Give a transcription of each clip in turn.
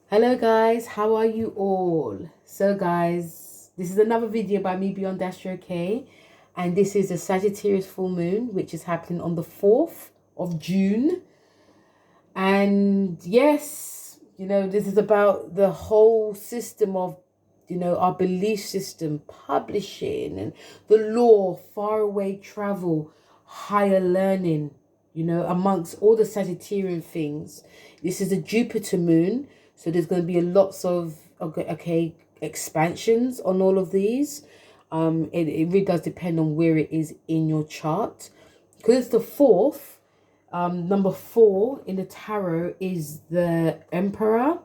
Hello guys, how are you all? So guys, this is another video by me Beyond Astro K, and this is a Sagittarius full moon which is happening on the 4th of June. And yes, this is about the whole system of our belief system, publishing and the law, faraway travel, higher learning, amongst all the Sagittarian things. This is a Jupiter moon, so there's going to be lots of expansions on all of these. It really does depend on where it is in your chart. Because it's the 4th, number 4 in the tarot is the Emperor,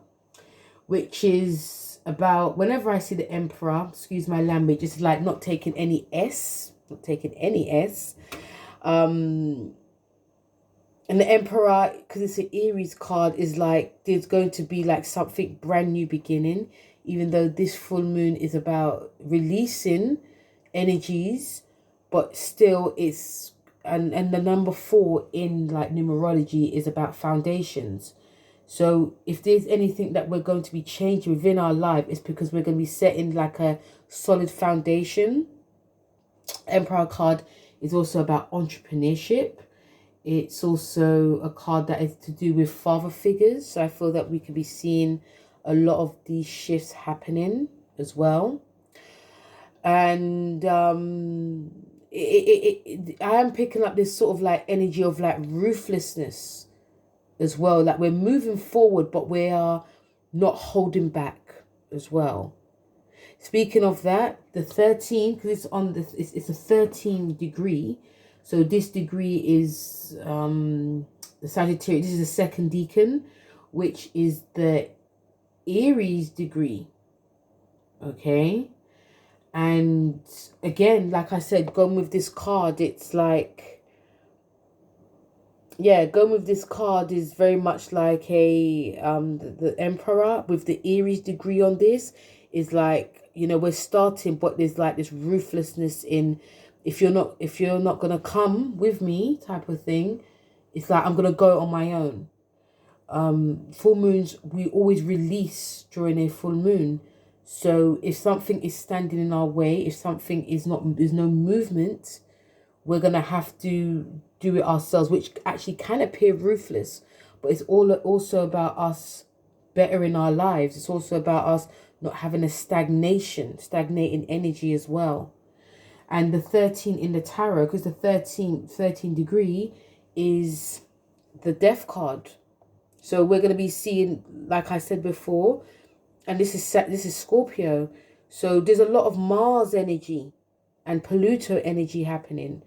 which is about, whenever I see the Emperor, excuse my language, it's like not taking any S, not taking any S. And the Emperor, because it's an Aries card, is like there's going to be like something brand new beginning, even though this full moon is about releasing energies, but still it's, and the number 4 in like numerology is about foundations. So if there's anything that we're going to be changing within our life, it's because we're going to be setting like a solid foundation. Emperor card is also about entrepreneurship. It's also a card that is to do with father figures. So I feel that we could be seeing a lot of these shifts happening as well. And I am picking up this sort of like energy of like ruthlessness as well. Like we're moving forward, but we are not holding back as well. Speaking of that, the 13, because it's on this, it's a 13 degree. So this degree is the Sagittarius. This is the second decan, which is the Aries degree. Okay. And again, like I said, going with this card, it's like, yeah, going with this card is very much like a the Emperor with the Aries degree on this is like, we're starting, but there's like this ruthlessness in, if you're not gonna come with me type of thing, it's like I'm gonna go on my own. Full moons, we always release during a full moon. So if something is standing in our way, if something is not, there's no movement, we're gonna have to do it ourselves, which actually can appear ruthless, but it's all also about us bettering our lives. It's also about us not having a stagnating energy as well. And the 13 in the tarot, because the 13 degree is the death card. So we're going to be seeing, like I said before, and this is Scorpio. So there's a lot of Mars energy and Pluto energy happening.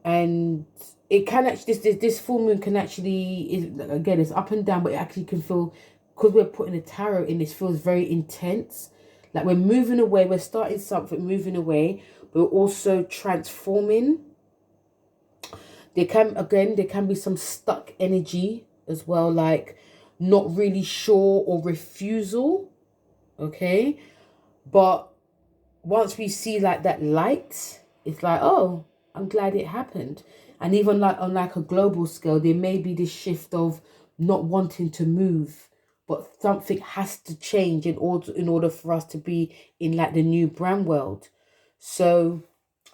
And it can actually, this full moon can actually, again, it's up and down, but it actually can feel, because we're putting a tarot in, this feels very intense. Like we're moving away, we're starting something, moving away, but we're also transforming. There can be some stuck energy as well, like not really sure or refusal. Okay. But once we see like that light, it's like, oh, I'm glad it happened. And even like on like a global scale, there may be this shift of not wanting to move, but something has to change in order for us to be in like the new brand world. So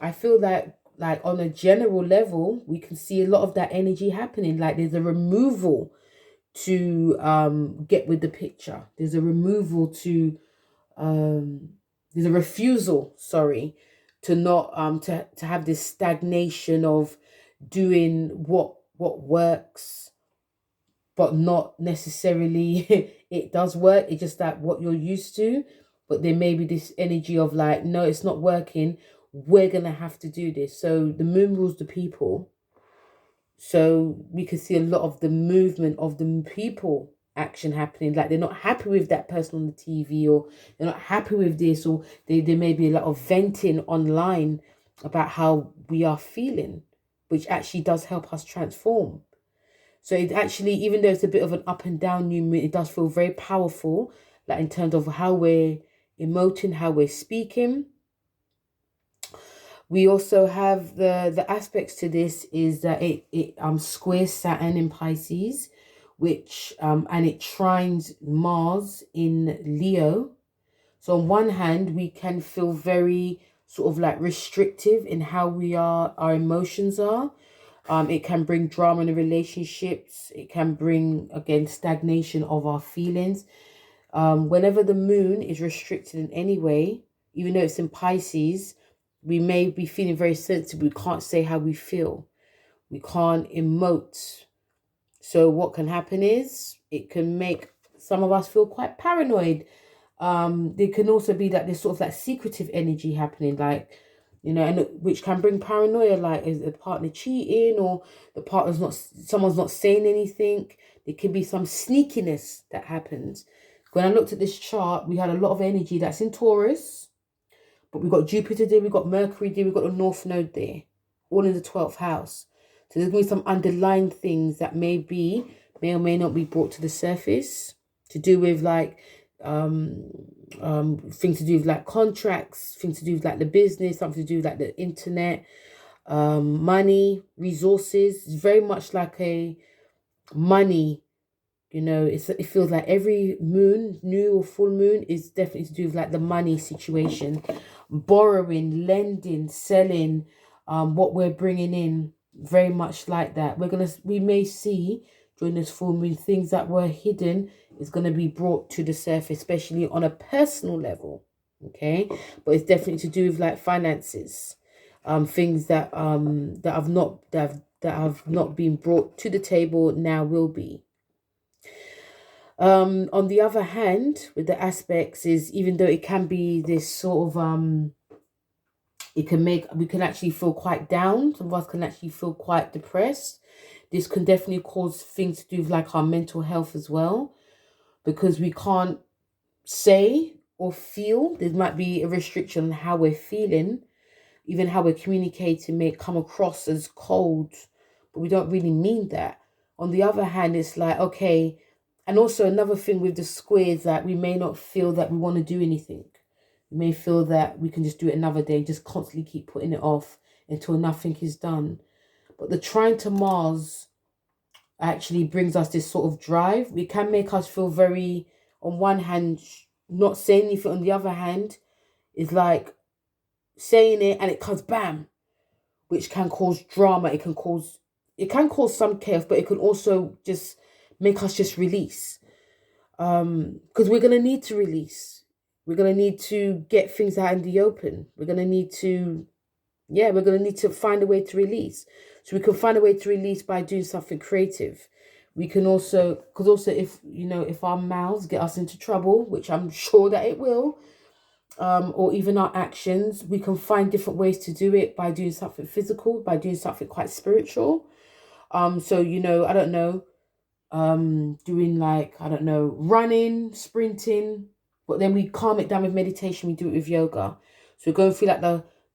I feel that like on a general level, we can see a lot of that energy happening. Like there's a removal to get with the picture. There's a removal to there's a refusal, sorry, to not to have this stagnation of doing what works, but not necessarily it does work. It's just that what you're used to, but there may be this energy of like, no, it's not working. We're gonna have to do this. So the moon rules the people. So we can see a lot of the movement of the people action happening. Like they're not happy with that person on the TV, or they're not happy with this, or there may be a lot of venting online about how we are feeling, which actually does help us transform. So it actually, even though it's a bit of an up and down new moon, it does feel very powerful, like in terms of how we're emoting, how we're speaking. We also have the aspects to this is that it squares Saturn in Pisces, which and it trines Mars in Leo. So on one hand, we can feel very sort of like restrictive in how our emotions are. It can bring drama in the relationships. It can bring, again, stagnation of our feelings. Whenever the moon is restricted in any way, even though it's in Pisces, we may be feeling very sensitive. We can't say how we feel. We can't emote. So what can happen is it can make some of us feel quite paranoid. There can also be like this sort of like secretive energy happening, like, you know, and which can bring paranoia, like is the partner cheating, or someone's not saying anything. There could be some sneakiness that happens. When I looked at this chart, we had a lot of energy that's in Taurus, but we've got Jupiter there, we've got Mercury there, we've got the North Node there, all in the 12th house. So there's going to be some underlying things that may or may not be brought to the surface, to do with like things to do with like contracts, things to do with like the business, something to do with like the internet, money, resources. It's very much like a money, you know, it feels like every moon, new or full moon, is definitely to do with like the money situation, borrowing, lending, selling, what we're bringing in, very much like that. We may see during this full moon things that were hidden is going to be brought to the surface, especially on a personal level. Okay, but it's definitely to do with like finances, things that have not been brought to the table now will be. On the other hand, with the aspects, is even though it can be this sort of we can actually feel quite down. Some of us can actually feel quite depressed. This can definitely cause things to do with like our mental health as well, because we can't say or feel. There might be a restriction on how we're feeling. Even how we're communicating may come across as cold, but we don't really mean that. On the other hand, it's like, okay, and also another thing with the square is that we may not feel that we want to do anything. We may feel that we can just do it another day, just constantly keep putting it off until nothing is done. But the trine to Mars actually brings us this sort of drive. It can make us feel very, on one hand, not saying anything. On the other hand, is like saying it and it comes bam, which can cause drama. It can cause some chaos, but it can also just make us just release. Because we're gonna need to release. We're gonna need to get things out in the open. We're gonna need to find a way to release. So we can find a way to release by doing something creative. We can also, because also if our mouths get us into trouble, which I'm sure that it will, or even our actions, we can find different ways to do it by doing something physical, by doing something quite spiritual. So I don't know, doing like, I don't know, running, sprinting, but then we calm it down with meditation. We do it with yoga. So we're going through like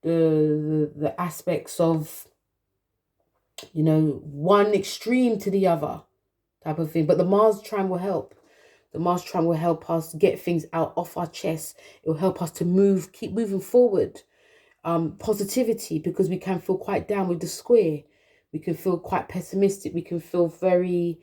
the aspects of, one extreme to the other type of thing. But the Mars trine will help. The Mars trine will help us get things out off our chest. It will help us to keep moving forward. Positivity, because we can feel quite down with the square. We can feel quite pessimistic. We can feel very,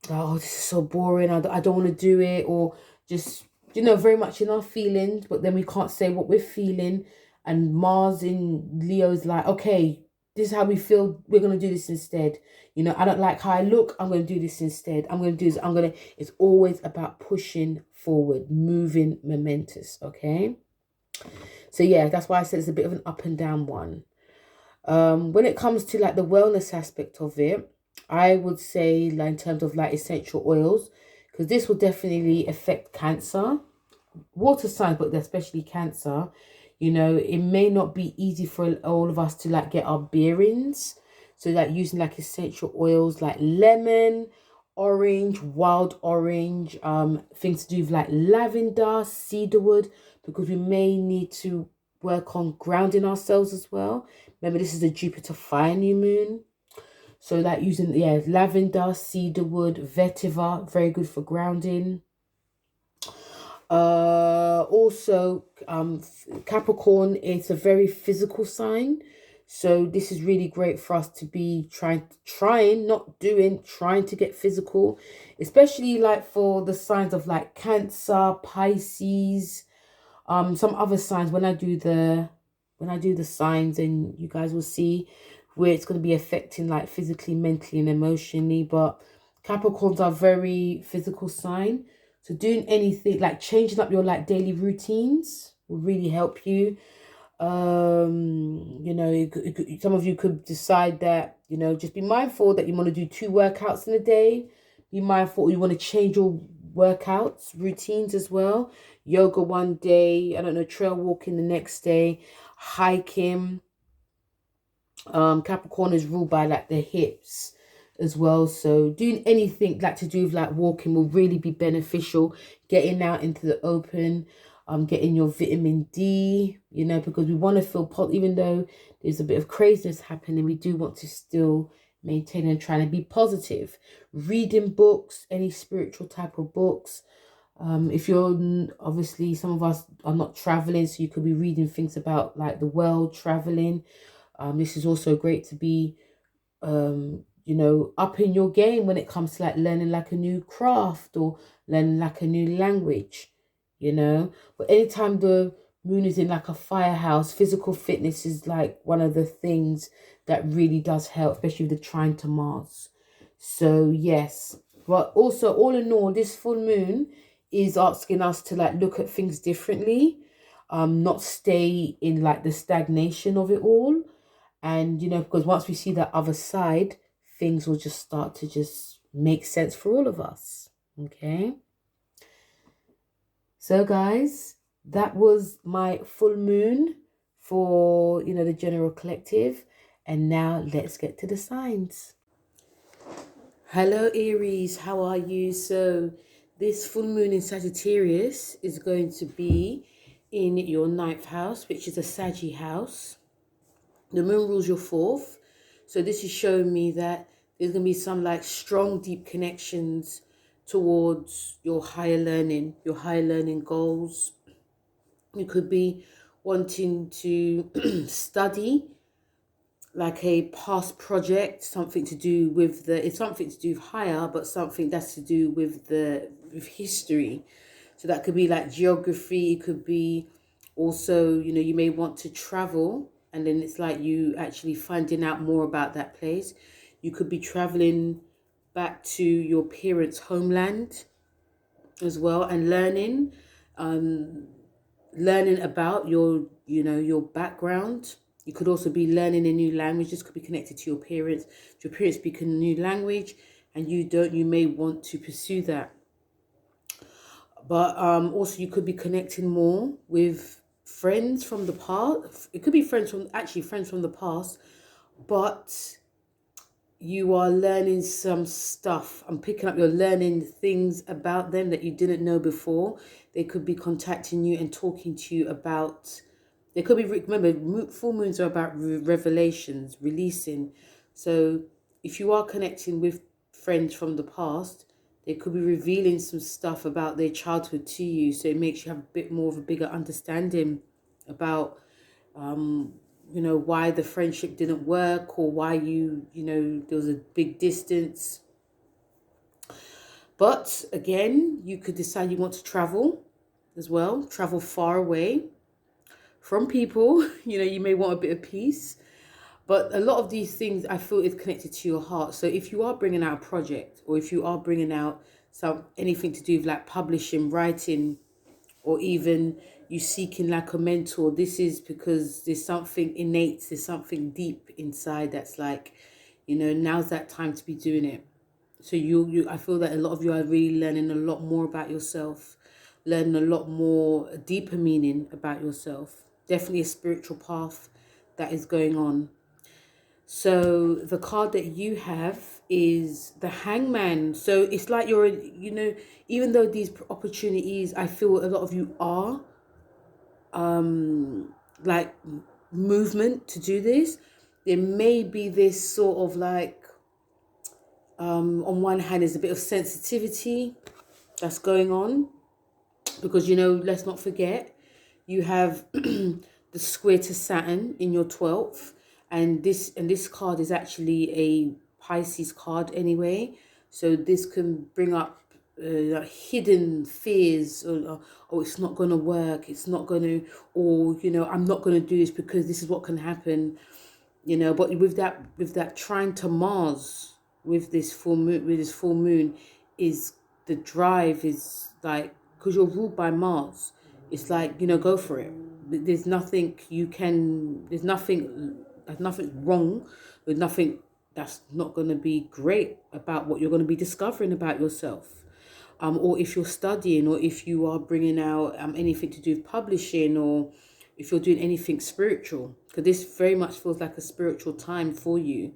oh, this is so boring. I don't want to do it. Or just, very much in our feelings, but then we can't say what we're feeling. And Mars in Leo is like, okay, this is how we feel. We're going to do this instead. I don't like how I look. I'm going to do this instead. I'm going to do this. It's always about pushing forward, moving momentous. Okay. So yeah, that's why I said it's a bit of an up and down one. When it comes to like the wellness aspect of it, I would say like in terms of like essential oils, because this will definitely affect Cancer, water signs, but especially Cancer. It may not be easy for all of us to like get our bearings. So like using like essential oils like lemon, orange, wild orange, things to do with like lavender, cedarwood, because we may need to work on grounding ourselves as well. Remember, this is a Jupiter fire new moon. So like using, lavender, cedarwood, vetiver, very good for grounding. Also, Capricorn is a very physical sign. So this is really great for us to be trying, not doing, trying to get physical, especially like for the signs of like Cancer, Pisces, some other signs. When I do the signs, and you guys will see where it's going to be affecting like physically, mentally, and emotionally. But Capricorns are very physical sign, so doing anything like changing up your like daily routines will really help you. Some of you could decide that, just be mindful that you want to do 2 workouts in a day. Be mindful you want to change your workouts routines as well. Yoga one day, I don't know, trail walking the next day, hiking. Capricorn is ruled by like the hips as well, so doing anything like to do with like walking will really be beneficial. Getting out into the open, getting your vitamin D, because we want to feel even though there's a bit of craziness happening, we do want to still maintain and trying to be positive. Reading books, any spiritual type of books. If you're obviously, some of us are not traveling, so you could be reading things about like the world, traveling. This is also great to be, up in your game when it comes to like learning like a new craft or learning like a new language. But anytime the moon is in like a firehouse, physical fitness is like one of the things that really does help, especially with the trine to Mars. So yes, but also all in all, this full moon is asking us to like look at things differently, not stay in like the stagnation of it all. And, because once we see that other side, things will just start to just make sense for all of us. Okay. So, guys, that was my full moon for, the general collective. And now let's get to the signs. Hello, Aries. How are you? So, this full moon in Sagittarius is going to be in your 9th house, which is a Saggy house. The moon rules your 4th. So this is showing me that there's going to be some like strong, deep connections towards your higher learning goals. You could be wanting to study like a past project, something to do with it's something to do with higher, but something that's to do with with history. So that could be like geography. It could be also, you may want to travel, and then it's like you actually finding out more about that place. You could be traveling back to your parents' homeland as well, and learning about your background. You could also be learning a new language. This could be connected to your parents. If your parents speak a new language and you don't, you may want to pursue that. But also you could be connecting more with friends from the past. It could be friends from the past, but you are learning some stuff. You're learning things about them that you didn't know before. They could be contacting you and talking to you about, they could be, remember, full moons are about revelations, releasing. So if you are connecting with friends from the past, they could be revealing some stuff about their childhood to you. So it makes you have a bit more of a bigger understanding about, why the friendship didn't work, or why there was a big distance. But again, you could decide you want to travel as well, travel far away from people. You may want a bit of peace. But a lot of these things I feel is connected to your heart. So if you are bringing out a project, or if you are bringing out anything to do with like publishing, writing, or even you seeking like a mentor, this is because there's something innate, there's something deep inside that's like, now's that time to be doing it. So I feel that a lot of you are really learning a lot more about yourself, learning a lot more deeper meaning about yourself. Definitely a spiritual path that is going on. So the card that you have is the Hangman. So it's like you're, even though these opportunities, I feel a lot of you are like movement to do this. There may be this sort of like, on one hand, there's a bit of sensitivity that's going on, because, let's not forget, you have the square to Saturn in your 12th, And this card is actually a Pisces card anyway. So this can bring up like hidden fears, or oh, it's not going to work, it's not going to, or I'm not going to do this because this is what can happen. But with that trine to Mars, with this full moon, is the drive is like, because you're ruled by Mars, it's like, go for it. There's nothing wrong with nothing. That's not going to be great about what you're going to be discovering about yourself. Or if you're studying, or if you are bringing out anything to do with publishing, or if you're doing anything spiritual, because this very much feels like a spiritual time for you.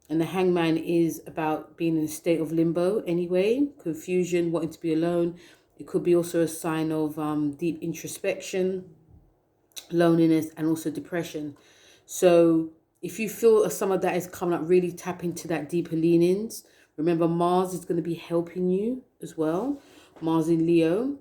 And the Hangman is about being in a state of limbo anyway, confusion, wanting to be alone. It could be also a sign of deep introspection, loneliness, and also depression. So if you feel some of that is coming up, really tap into that deeper leanings. Remember, Mars is going to be helping you as well. Mars in Leo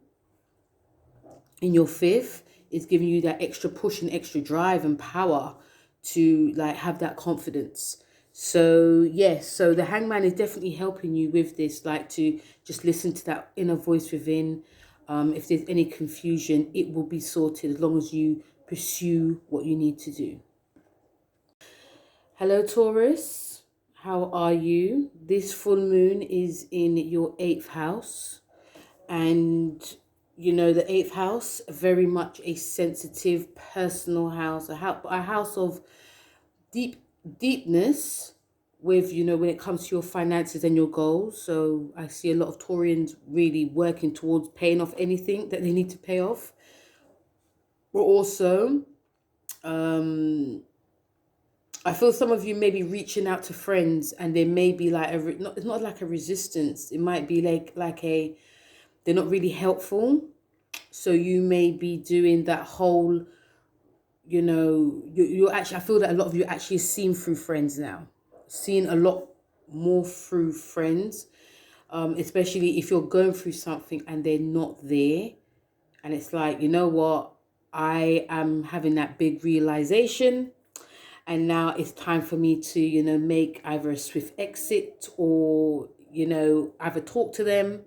in your 5th is giving you that extra push and extra drive and power to like have that confidence. So yes, so the Hangman is definitely helping you with this, like to just listen to that inner voice within. If there's any confusion, it will be sorted as long as you pursue what you need to do. Hello, Taurus. How are you? This full moon is in your 8th house. And, the 8th house, very much a sensitive, personal house. A house of deepness with, when it comes to your finances and your goals. So I see a lot of Taurians really working towards paying off anything that they need to pay off. But also, I feel some of you may be reaching out to friends, and there may be like it's not like a resistance. It might be like they're not really helpful. So you may be doing that whole, you're actually, I feel that a lot of you actually seeing through friends now, seeing a lot more through friends, especially if you're going through something and they're not there. And it's like, you know what, I am having that big realization. And now it's time for me to, make either a swift exit or, either talk to them.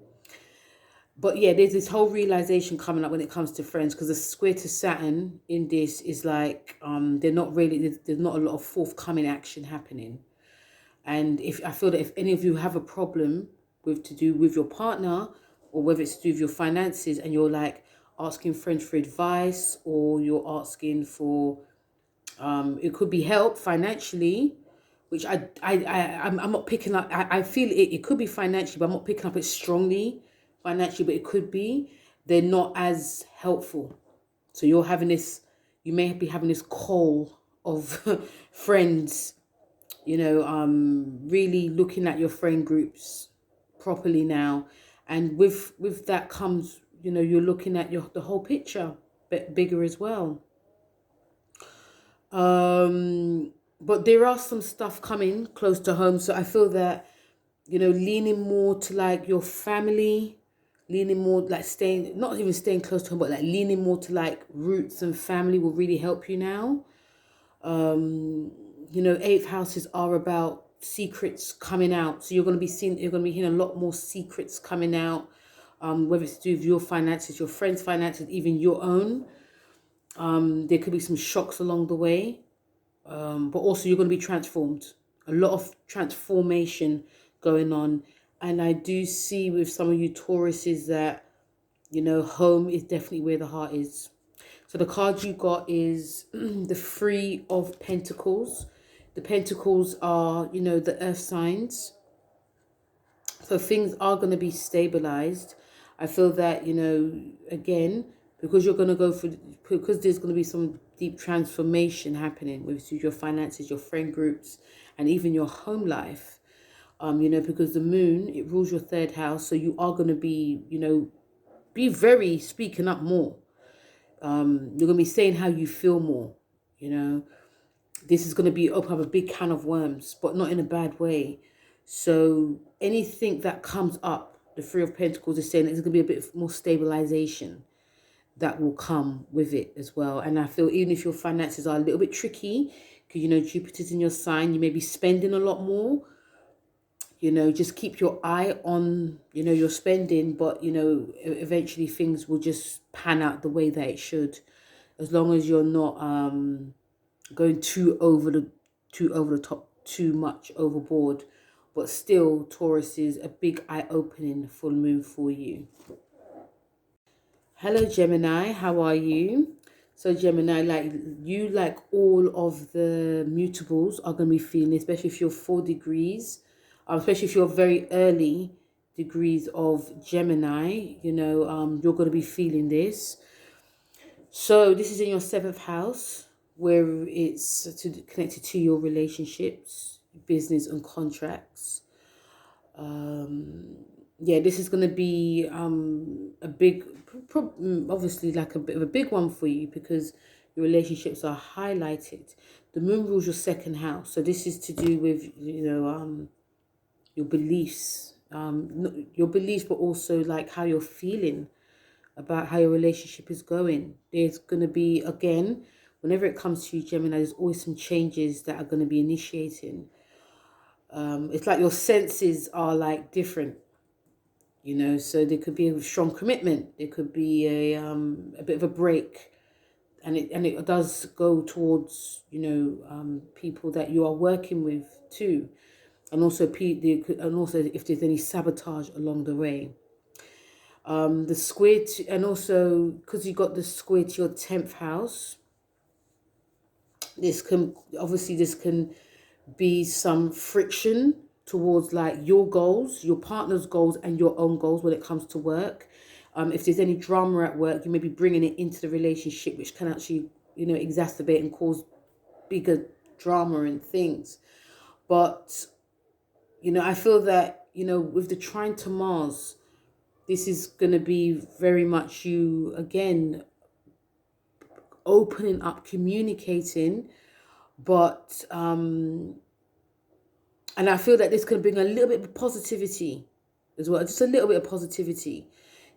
But yeah, there's this whole realization coming up when it comes to friends, because the square to Saturn in this is like, they're not really, there's not a lot of forthcoming action happening. And if I feel that if any of you have a problem to do with your partner, or whether it's to do with your finances, and you're like asking friends for advice, or you're asking for, it could be help financially, which I'm not picking up. I feel it could be financially, but I'm not picking up it strongly financially, but it could be. They're not as helpful. So you may be having this call of friends, really looking at your friend groups properly now. And with that comes, you're looking at the whole picture, but bigger as well. But there are some stuff coming close to home. So I feel that, leaning more to like your family, leaning more like not even staying close to home, but like leaning more to like roots and family will really help you now. 8th houses are about secrets coming out. So you're going to be hearing a lot more secrets coming out, whether it's to do with your finances, your friends' finances, even your own. There could be some shocks along the way. But also you're going to be transformed. A lot of transformation going on. And I do see with some of you Tauruses that, home is definitely where the heart is. So the card you got is the 3 of Pentacles. The Pentacles are, the earth signs. So things are going to be stabilized. I feel that, again, because you're going to because there's going to be some deep transformation happening with your finances, your friend groups, and even your home life. Because the moon, it rules your 3rd house. So you are going to be, be very speaking up more. You're going to be saying how you feel more, This is going to be open up a big can of worms, but not in a bad way. So anything that comes up, the 3 of Pentacles is saying there's going to be a bit more stabilization that will come with it as well. And I feel even if your finances are a little bit tricky, You know, Jupiter's in your sign. You may be spending a lot more. You know, just keep your eye on, you know, your spending. But, you know, eventually things will just pan out the way that it should. As long as you're not going too over the top, too much overboard. But still, Taurus is a big eye-opening full moon for you. Hello, Gemini. How are you? So, Gemini, like all of the mutables are going to be feeling, especially if you're 4 degrees, especially if you're very early degrees of Gemini, you know, you're going to be feeling this. So, this is in your 7th house, where it's connected to your relationships, business and contracts. Yeah, this is going to be a big, obviously like a bit of a big one for you, because your relationships are highlighted. The moon rules your 2nd house, so this is to do with, you know, your beliefs, but also like how you're feeling about how your relationship is going. There's going to be, again, whenever it comes to you, Gemini, there's always some changes that are going to be initiating. It's like your senses are like different, you know, so there could be a strong commitment. There could be a bit of a break, and it does go towards, you know, people that you are working with too, and also if there's any sabotage along the way. The squid, and also because you got the squid to your 10th house, this can be some friction towards like your goals, your partner's goals, and your own goals when it comes to work. If there's any drama at work, you may be bringing it into the relationship, which can actually, you know, exacerbate and cause bigger drama and things. But, you know, I feel that, you know, with the trine to Mars, this is going to be very much you, again, opening up, communicating, but and I feel that this can bring a little bit of positivity as well, just a little bit of positivity,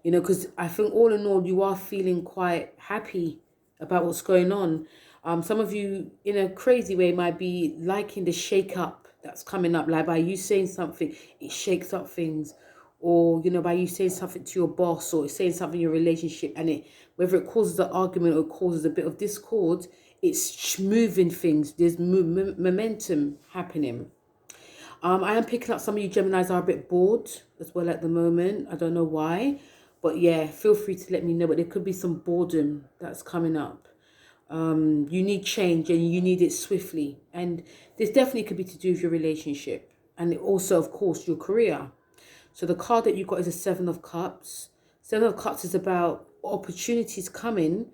you know, because I think all in all you are feeling quite happy about what's going on. Some of you, in a crazy way, might be liking the shake up that's coming up, like by you saying something, it shakes up things. Or, you know, by you saying something to your boss, or saying something in your relationship, and it, whether it causes an argument or causes a bit of discord, it's moving things. There's momentum happening. I am picking up some of you Geminis are a bit bored as well at the moment. I don't know why, but yeah, feel free to let me know. But there could be some boredom that's coming up. You need change, and you need it swiftly. And this definitely could be to do with your relationship, and also, of course, your career. So the card that you got is a 7 of Cups. 7 of Cups is about opportunities coming,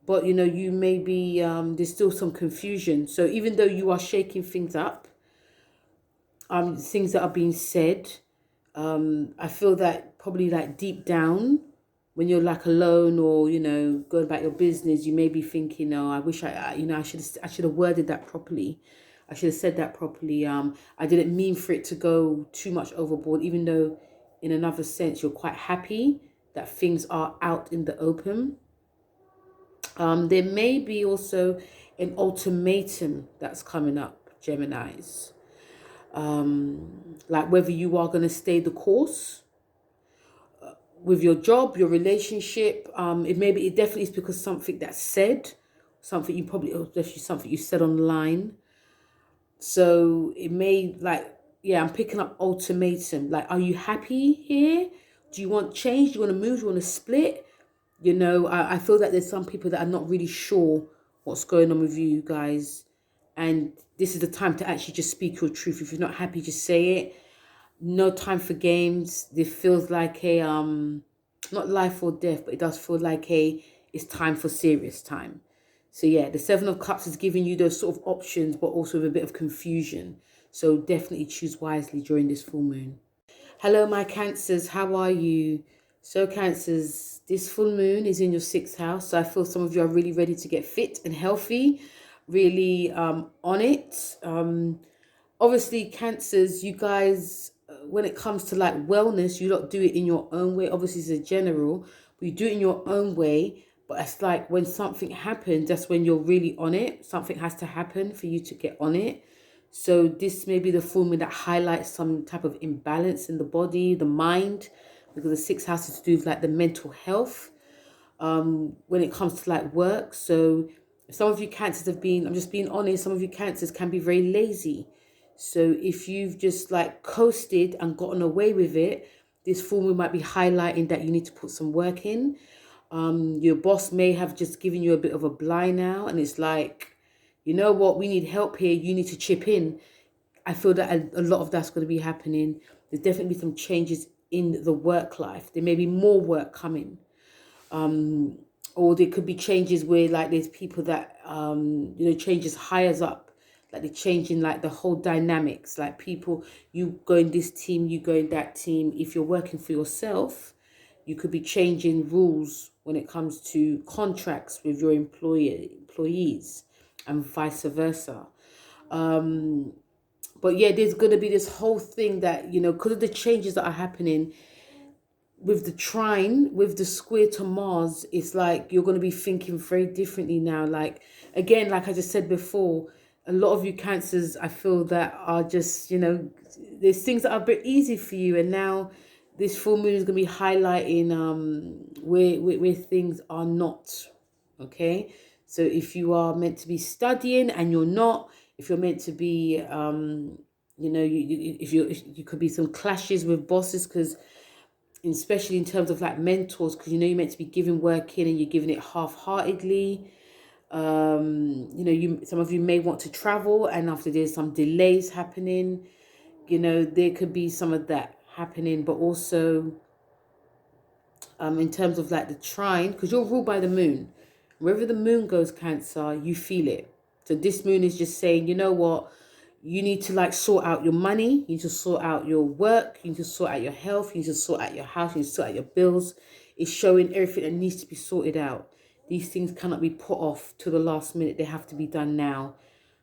but, you know, you may be, there's still some confusion. So even though you are shaking things up, things that are being said, I feel that probably like deep down, when you're like alone, or, you know, going about your business, you may be thinking, oh, I wish you know, I should have worded that properly. I should have said that properly. I didn't mean for it to go too much overboard, even though in another sense you're quite happy that things are out in the open. There may be also an ultimatum that's coming up, Geminis. Like whether you are going to stay the course with your job, your relationship. It definitely is because something that's said, something you probably, especially something you said online. So it may, like, yeah, I'm picking up ultimatum. Like, are you happy here? Do you want change? Do you want to move? Do you want to split? You know, I feel that there's some people that are not really sure what's going on with you guys. And this is the time to actually just speak your truth. If you're not happy, just say it. No time for games. This feels like a, not life or death, but it does feel like it's time for serious time. So yeah, the 7 of Cups is giving you those sort of options, but also with a bit of confusion. So definitely choose wisely during this full moon. Hello, my Cancers. How are you? So Cancers, this full moon is in your 6th house. So I feel some of you are really ready to get fit and healthy, really on it. Obviously, Cancers, you guys, when it comes to like wellness, you don't do it in your own way. Obviously, it's a general, but you do it in your own way. But it's like when something happens, that's when you're really on it. Something has to happen for you to get on it. So this may be the full moon that highlights some type of imbalance in the body, the mind, because the sixth house is to do with like the mental health when it comes to like work. So some of you cancers have been, I'm just being honest, some of you cancers can be very lazy. So if you've just like coasted and gotten away with it, this full moon might be highlighting that you need to put some work in. Your boss may have just given you a bit of a blind now, and it's like, you know what, we need help here, you need to chip in. I feel that a lot of that's going to be happening. There's definitely some changes in the work life. There may be more work coming. Or there could be changes where like there's people that changes hires up, like they're changing like the whole dynamics, like people, you go in this team, you go in that team. If you're working for yourself, you could be changing rules when it comes to contracts with your employees and vice versa. But yeah, there's going to be this whole thing that, because of the changes that are happening with the trine, with the square to Mars, it's like you're going to be thinking very differently now. Like, again, like I just said before, a lot of you cancers, I feel that are just, there's things that are a bit easy for you. And now this full moon is going to be highlighting where things are not. Okay. So if you are meant to be studying and you're not, if you're meant to be, if you could be some clashes with bosses, because especially in terms of like mentors, because you're meant to be giving work in and you're giving it half-heartedly. Some of you may want to travel, and after there's some delays happening, there could be some of that happening. But also in terms of like the trine, because you're ruled by the moon, wherever the moon goes, Cancer, you feel it. So this moon is just saying, you know what, you need to like sort out your money, you need to sort out your work, you need to sort out your health, you need to sort out your house, you need to sort out your bills. It's showing everything that needs to be sorted out. These things cannot be put off to the last minute. They have to be done now.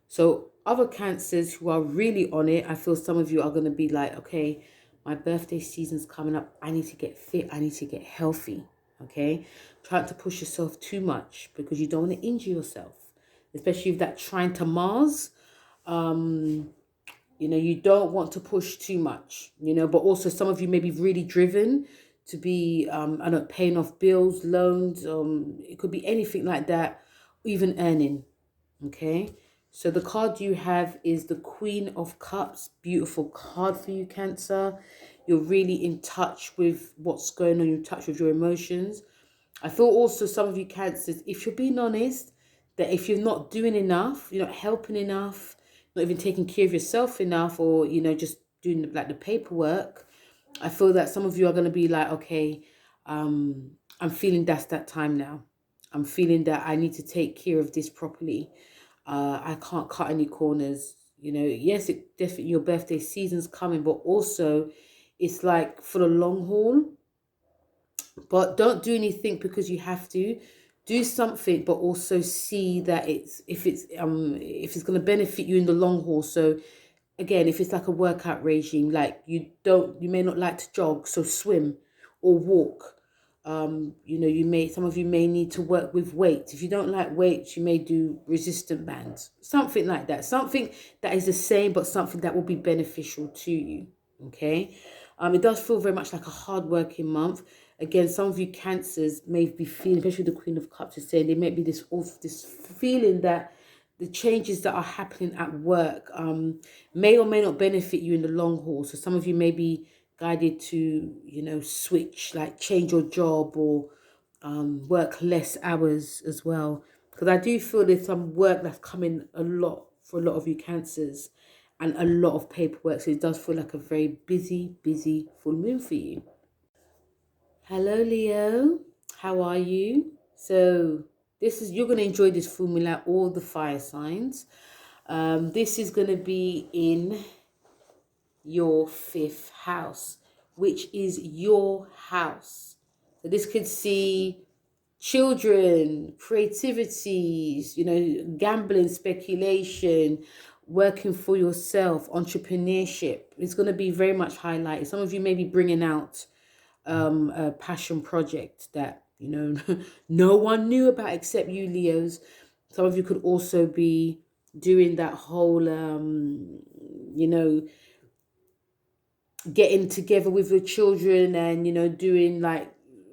So other cancers who are really on it, I feel some of you are going to be like, okay, my birthday season's coming up. I need to get fit. I need to get healthy. Okay. Try not to push yourself too much because you don't want to injure yourself, especially if that trine to Mars. You don't want to push too much, but also some of you may be really driven to be, paying off bills, loans. It could be anything like that, even earning. Okay. So the card you have is the Queen of Cups. Beautiful card for you, Cancer. You're really in touch with what's going on. You're in touch with your emotions. I feel also some of you Cancers, if you're being honest, that if you're not doing enough, you're not helping enough, not even taking care of yourself enough, or, just doing like the paperwork, I feel that some of you are going to be like, okay, I'm feeling that's that time now. I'm feeling that I need to take care of this properly. I can't cut any corners. Yes, it definitely, your birthday season's coming, but also it's like for the long haul. But don't do anything because you have to. Do something, but also see that if it's going to benefit you in the long haul. So again, if it's like a workout regime, like you may not like to jog, so swim or walk. Some of you may need to work with weights. If you don't like weights, you may do resistant bands, something like that. Something that is the same, but something that will be beneficial to you. Okay. It does feel very much like a hard-working month. Again, some of you Cancers may be feeling, especially the Queen of Cups is saying, there may be this feeling that the changes that are happening at work may or may not benefit you in the long haul. So some of you may be guided to, switch, like change your job or work less hours as well. Because I do feel there's some work that's coming a lot for a lot of you Cancers and a lot of paperwork. So it does feel like a very busy full moon for you. Hello, Leo. How are you? So you're going to enjoy this full moon like all the fire signs. This is going to be in your 5th house, which is your house. So this could see children, creativities, gambling, speculation, working for yourself, entrepreneurship. It's going to be very much highlighted. Some of you may be bringing out a passion project that you know, no one knew about except you, Leos. Some of you could also be doing that whole, you know, getting together with your children and, you know, doing like,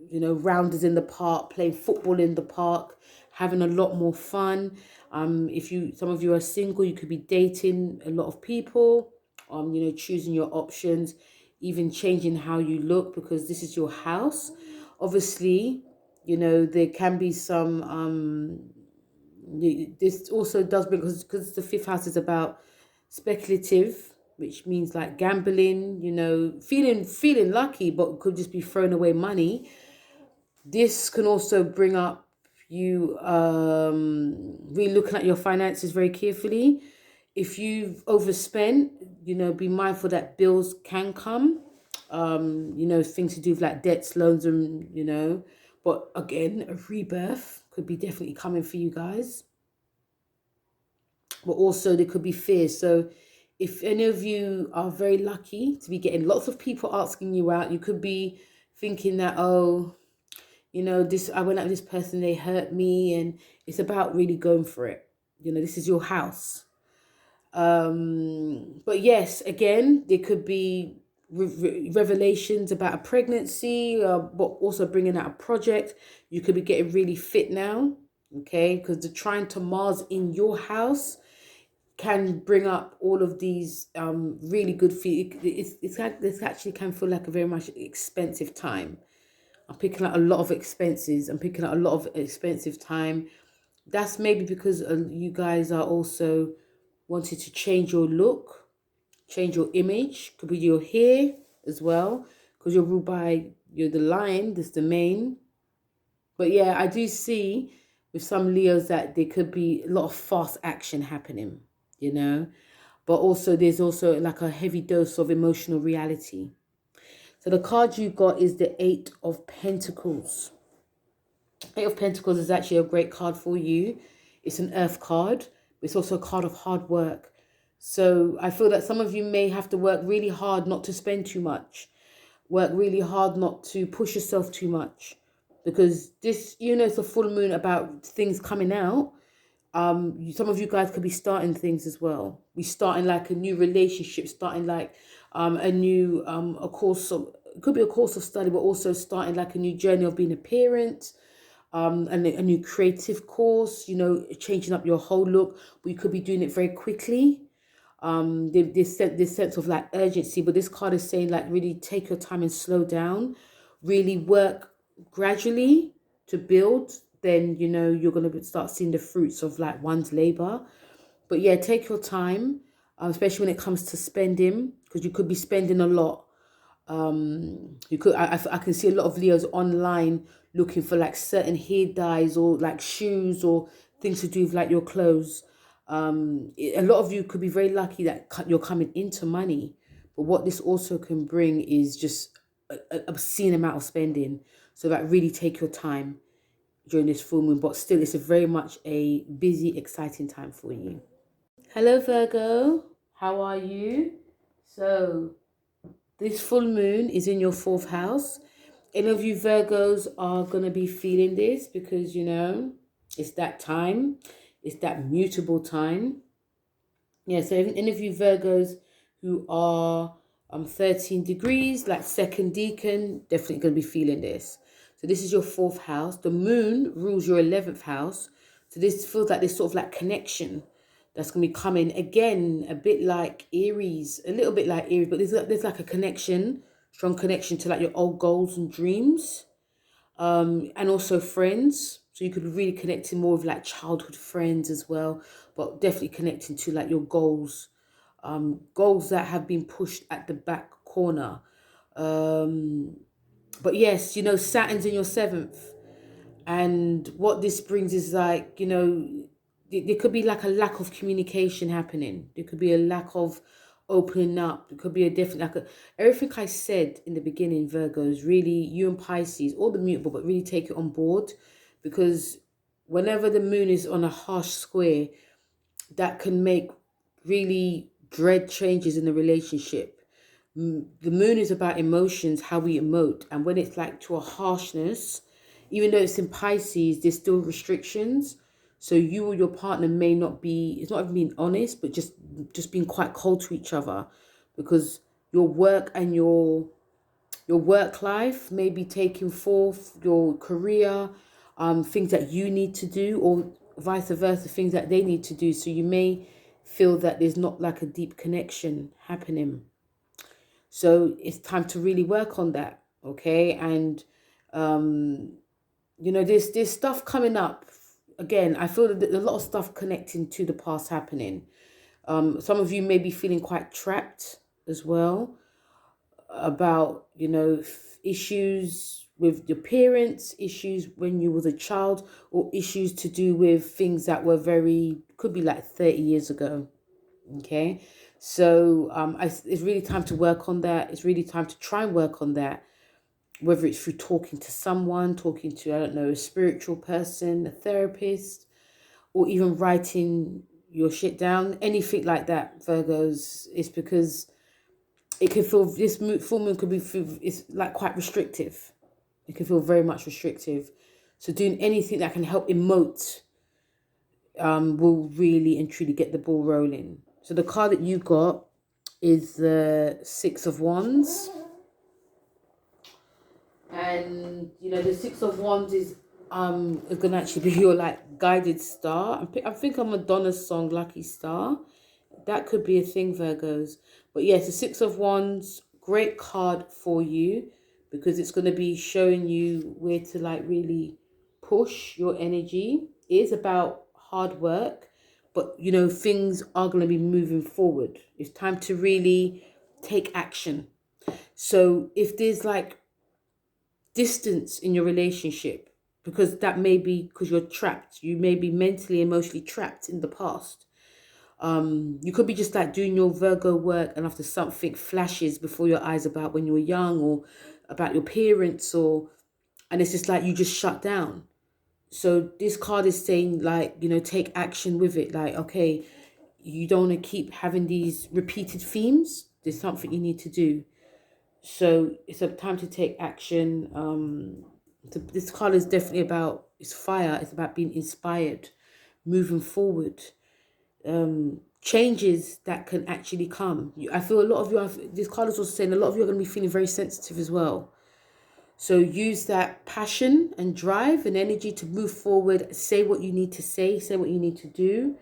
you know, rounders in the park, playing football in the park, having a lot more fun. If you, some of you are single, you could be dating a lot of people, you know, choosing your options, even changing how you look, because this is your house. Obviously, you know, there can be some, this also does, because the fifth house is about speculative, which means like gambling, you know, feeling lucky, but could just be throwing away money. This can also bring up you really looking at your finances very carefully. If you've overspent, you know, be mindful that bills can come. You know, things to do with like debts, loans, and, you know, but again, a rebirth could be definitely coming for you guys. But also there could be fear. So if any of you are very lucky to be getting lots of people asking you out, you could be thinking that, oh, you know, this, I went out with this person, they hurt me, and it's about really going for it. You know, this is your house. But yes, again, there could be revelations about a pregnancy, but also bringing out a project. You could be getting really fit now, okay? Because the trine to Mars in your house can bring up all of these really good feel. This actually can feel like a very much expensive time. I'm picking out a lot of expenses. I'm picking out a lot of expensive time. That's maybe because you guys are also wanting to change your look, change your image. Could be your hair as well, because you're ruled by, you're the lion, that's the main. But yeah, I do see with some Leos that there could be a lot of fast action happening, you know. But also there's also like a heavy dose of emotional reality. So the card you got is the Eight of Pentacles. Eight of Pentacles is actually a great card for you. It's an earth card. It's also a card of hard work. So I feel that some of you may have to work really hard not to spend too much. Work really hard not to push yourself too much. Because this, you know, it's a full moon about things coming out. Some of you guys could be starting things as well. We starting like a new relationship, starting like a new a course of, it could be a course of study, but also starting like a new journey of being a parent, and a new creative course, you know, changing up your whole look. But you could be doing it very quickly. This sense of like urgency, but this card is saying like really take your time and slow down, really work gradually to build. Then, you know, you're going to start seeing the fruits of like one's labor. But yeah, take your time, especially when it comes to spending, because you could be spending a lot. You could, I can see a lot of Leos online looking for like certain hair dyes or like shoes or things to do with like your clothes. A lot of you could be very lucky that you're coming into money, but what this also can bring is just a obscene amount of spending. So like really take your time during this full moon, but still it's a very much a busy, exciting time for you. Hello Virgo, how are you? So this full moon is in your fourth house. Any of you Virgos are going to be feeling this because, you know, it's that time. It's that mutable time. Yeah, so any of you Virgos who are 13 degrees, like second decan, definitely going to be feeling this. So this is your fourth house. The moon rules your 11th house. So this feels like this sort of like connection that's going to be coming. Again, a bit like Aries, a little bit like Aries, but there's like a connection, strong connection to like your old goals and dreams. And also friends. So you could be really connecting more with like childhood friends as well, but definitely connecting to like your goals, goals that have been pushed at the back corner. But yes, you know, Saturn's in your seventh. And what this brings is like, you know, there could be like a lack of communication happening. There could be a lack of opening up. It could be a different, like everything I said in the beginning, Virgo, is really you and Pisces, all the mutable, but really take it on board. Because whenever the moon is on a harsh square, that can make really dread changes in the relationship. The moon is about emotions, how we emote. And when it's like to a harshness, even though it's in Pisces, there's still restrictions. So you or your partner may not be, it's not even being honest, but just being quite cold to each other, because your work and your work life may be taking forth, your career, things that you need to do, or vice versa, things that they need to do. So you may feel that there's not like a deep connection happening. So it's time to really work on that, okay? And you know, there's stuff coming up. Again, I feel that there's a lot of stuff connecting to the past happening. Some of you may be feeling quite trapped as well, about, you know, issues with your parents, issues when you was a child, or issues to do with things that were could be like 30 years ago. Okay, so it's really time to work on that. It's really time to try and work on that, whether it's through talking to someone, talking to, I don't know, a spiritual person, a therapist, or even writing your shit down, anything like that, Virgos. It's because it can feel, this full moon could be, it's like quite restrictive. It can feel very much restrictive. So doing anything that can help emote will really and truly get the ball rolling. So the card that you got is the Six of Wands. And, you know, the Six of Wands is going to actually be your, like, guided star. I think of Madonna's song, Lucky Star. That could be a thing, Virgos. But yes, the Six of Wands, great card for you, because it's going to be showing you where to, like, really push your energy. It is about hard work, but, you know, things are going to be moving forward. It's time to really take action. So if there's, like, distance in your relationship, because that may be because you're trapped, you may be mentally, emotionally trapped in the past. You could be just like doing your Virgo work, and after something flashes before your eyes about when you were young, or about your parents, and it's just like you just shut down. So this card is saying, like, you know, take action with it. Like, okay, you don't want to keep having these repeated themes. There's something you need to do. So it's a time to take action. This card is definitely about, it's fire. It's about being inspired, moving forward. Changes that can actually come. I feel a lot of you, this card is also saying a lot of you are going to be feeling very sensitive as well. So use that passion and drive and energy to move forward. Say what you need to say what you need to do.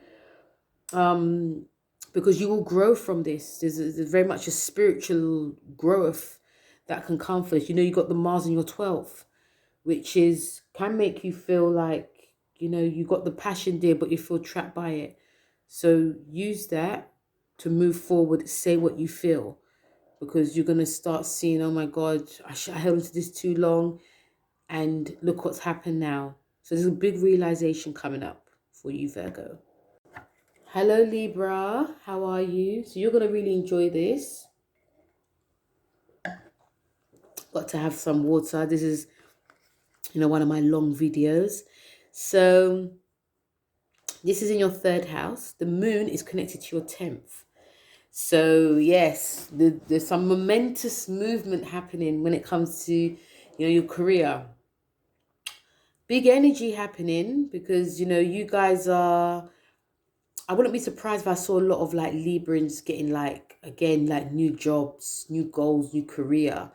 Because you will grow from this. There's very much a spiritual growth that can come for this. You know, you got the Mars in your 12th, which can make you feel like, you know, you got the passion there, but you feel trapped by it. So use that to move forward. Say what you feel, because you're going to start seeing, oh my God, I held into this too long, and look what's happened now. So there's a big realization coming up for you, Virgo. Hello, Libra. How are you? So you're going to really enjoy this. Got to have some water. This is, you know, one of my long videos. So this is in your 3rd house. The moon is connected to your 10th. So yes, there's some momentous movement happening when it comes to, you know, your career. Big energy happening, because, you know, you guys are, I wouldn't be surprised if I saw a lot of, like, Librans getting, like, again, like, new jobs, new goals, new career.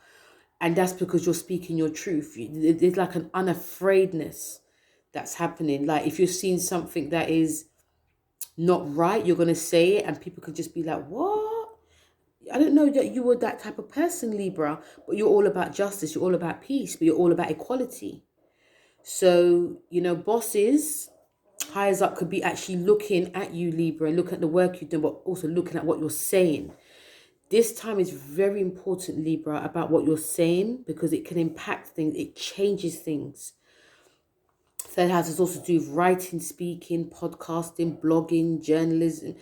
And that's because you're speaking your truth. There's like an unafraidness that's happening. Like, if you're seeing something that is not right, you're going to say it, and people could just be like, what? I don't know that you were that type of person, Libra, but you're all about justice. You're all about peace, but you're all about equality. So, you know, bosses, highs up, could be actually looking at you, Libra, and looking at the work you've done, but also looking at what you're saying. This time is very important, Libra, about what you're saying, because it can impact things. It changes things. 3rd house is also to do with writing, speaking, podcasting, blogging, journalism,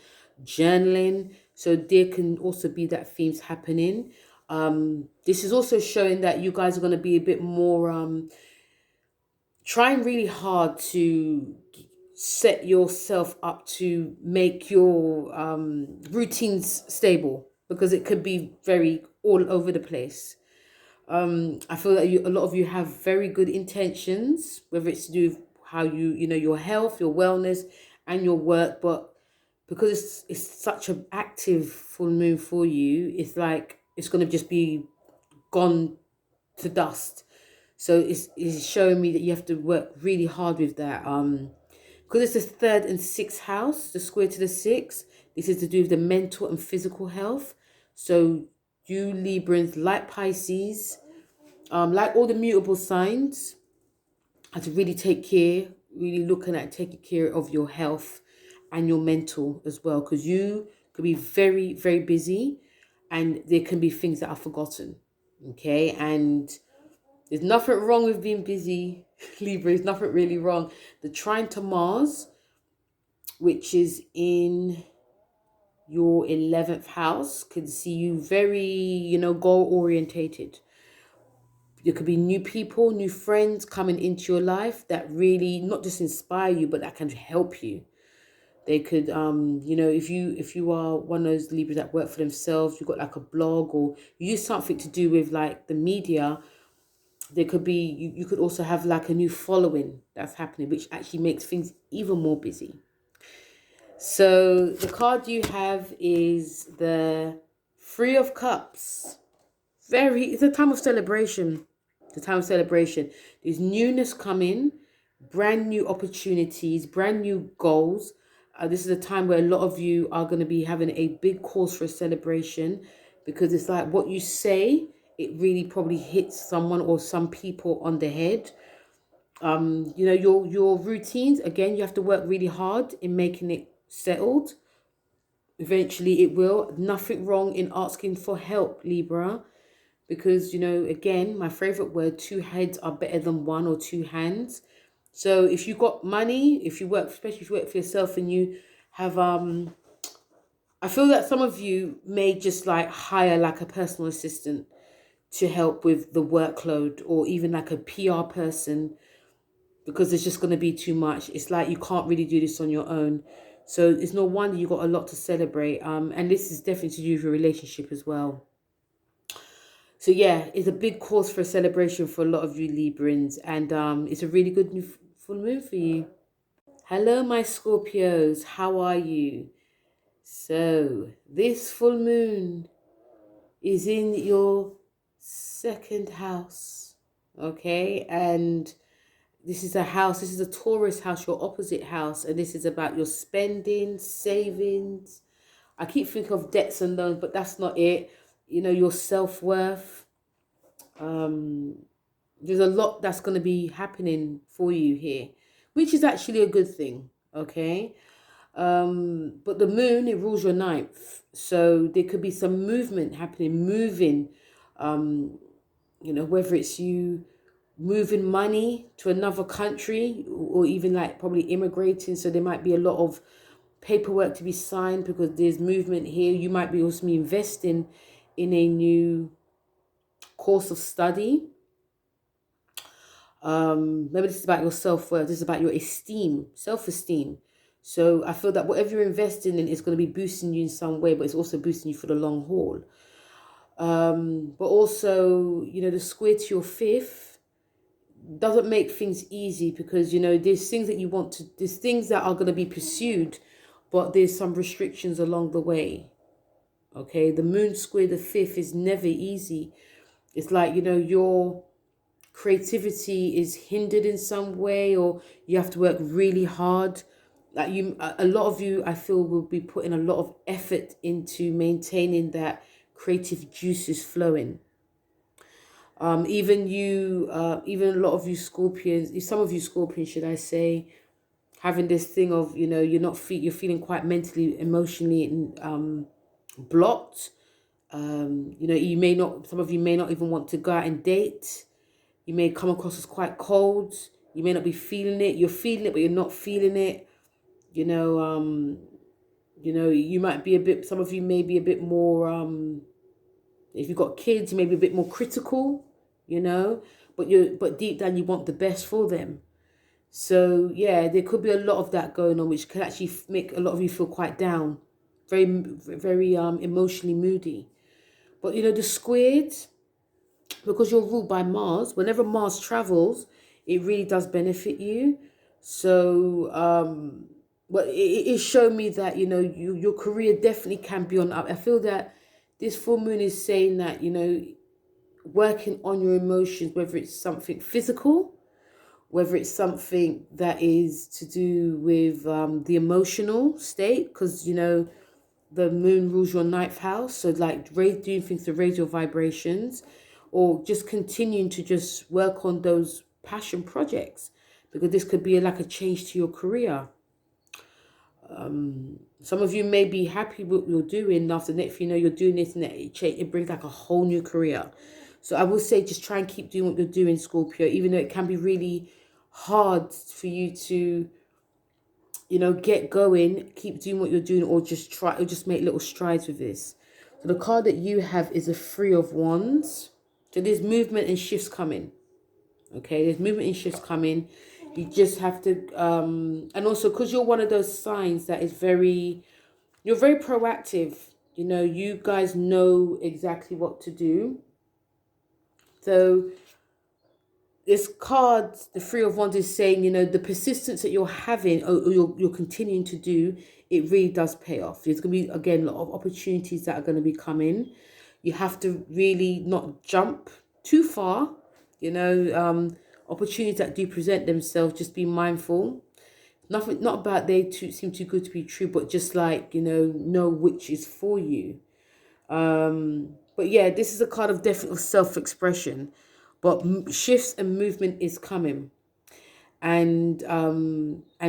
journaling. So there can also be that themes happening. This is also showing that you guys are going to be a bit more, trying really hard to set yourself up to make your routines stable, because it could be very all over the place. I feel that a lot of you have very good intentions, whether it's to do with how your health, your wellness, and your work. But because it's such an active full moon for you, it's like it's going to just be gone to dust. So it's showing me that you have to work really hard with that. Because it's the third and sixth house, the square to the sixth. This is to do with the mental and physical health. So you Librans, like Pisces, like all the mutable signs, have to really take care, really looking at taking care of your health and your mental as well, because you could be very, very busy and there can be things that are forgotten. Okay, and there's nothing wrong with being busy, Libra. There's nothing really wrong. The trine to Mars, which is in your 11th house, could see you very, goal orientated. There could be new people, new friends coming into your life that really not just inspire you, but that can help you. They could, if you are one of those Libras that work for themselves, you've got like a blog or you use something to do with like the media. There could be, you could also have like a new following that's happening, which actually makes things even more busy. So the card you have is the Three of Cups. It's a time of celebration. The time of celebration. There's newness coming, brand new opportunities, brand new goals. This is a time where a lot of you are going to be having a big cause for a celebration, because it's like what you say, it really probably hits someone or some people on the head. Your routines, again, you have to work really hard in making it settled. Eventually it will. Nothing wrong in asking for help, Libra. Because, again, my favorite word, two heads are better than one or two hands. So if you got money, if you work, especially if you work for yourself and you have, I feel that some of you may just like hire like a personal assistant to help with the workload, or even like a PR person, because it's just going to be too much. It's like you can't really do this on your own. So it's no wonder you got a lot to celebrate. And this is definitely to do with your relationship as well. So yeah, it's a big cause for a celebration for a lot of you Librans, and it's a really good new full moon for you. Hello, my Scorpios. How are you? So this full moon is in your second house, okay? And this is a Taurus house, your opposite house, and this is about your spending, savings. I keep thinking of debts and loans, but that's not it. Your self-worth. There's a lot that's going to be happening for you here, which is actually a good thing, okay? But the moon, it rules your ninth. So there could be some movement happening, whether it's you moving money to another country, or even like probably immigrating. So there might be a lot of paperwork to be signed because there's movement here. You might be also investing in a new course of study. Maybe this is about your self-worth. This is about your esteem, self-esteem. So I feel that whatever you're investing in is going to be boosting you in some way, but it's also boosting you for the long haul. But also, the square to your fifth doesn't make things easy, because, there's things that you want to, there's things that are going to be pursued, but there's some restrictions along the way. Okay, the moon square the fifth is never easy. It's like, your creativity is hindered in some way, or you have to work really hard. Like a lot of you, I feel, will be putting a lot of effort into maintaining that creative juices flowing. Even a lot of you Scorpions, some of you Scorpions, should I say, having this thing of, you're feeling quite mentally, emotionally blocked. Some of you may not even want to go out and date. You may come across as quite cold. You may not be feeling it. You're feeling it, but you're not feeling it. You might be some of you may be a bit more, if you've got kids, you may be a bit more critical, but deep down you want the best for them. So yeah, there could be a lot of that going on, which could actually make a lot of you feel quite down, very, very emotionally moody. But the squid, because you're ruled by Mars, whenever Mars travels, it really does benefit you. So, but it showed me that, you know, your career definitely can be on up. I feel that this full moon is saying that, you know, working on your emotions, whether it's something physical, whether it's something that is to do with the emotional state, because, you know, the moon rules your ninth house. So like doing things to raise your vibrations, or just continuing to just work on those passion projects, because this could be like a change to your career. Some of you may be happy with what you're doing. After next, you know, you're doing this, and it brings like a whole new career. So I will say, just try and keep doing what you're doing, Scorpio, even though it can be really hard for you to, you know, get going, keep doing what you're doing, or just make little strides with this. So the card that you have is a Three of Wands. So there's movement and shifts coming. Okay, there's movement and shifts coming. You just have to, and also because you're one of those signs that is you're very proactive. You know, you guys know exactly what to do. So this card, the Three of Wands, is saying, you know, the persistence that you're having, or you're continuing to do, it really does pay off. There's going to be, again, a lot of opportunities that are going to be coming. You have to really not jump too far, you know, opportunities that do present themselves, just be mindful. Nothing, not about they seem too good to be true, but just like, you know which is for you. But yeah, this is a card of definitely self-expression, but shifts and movement is coming, and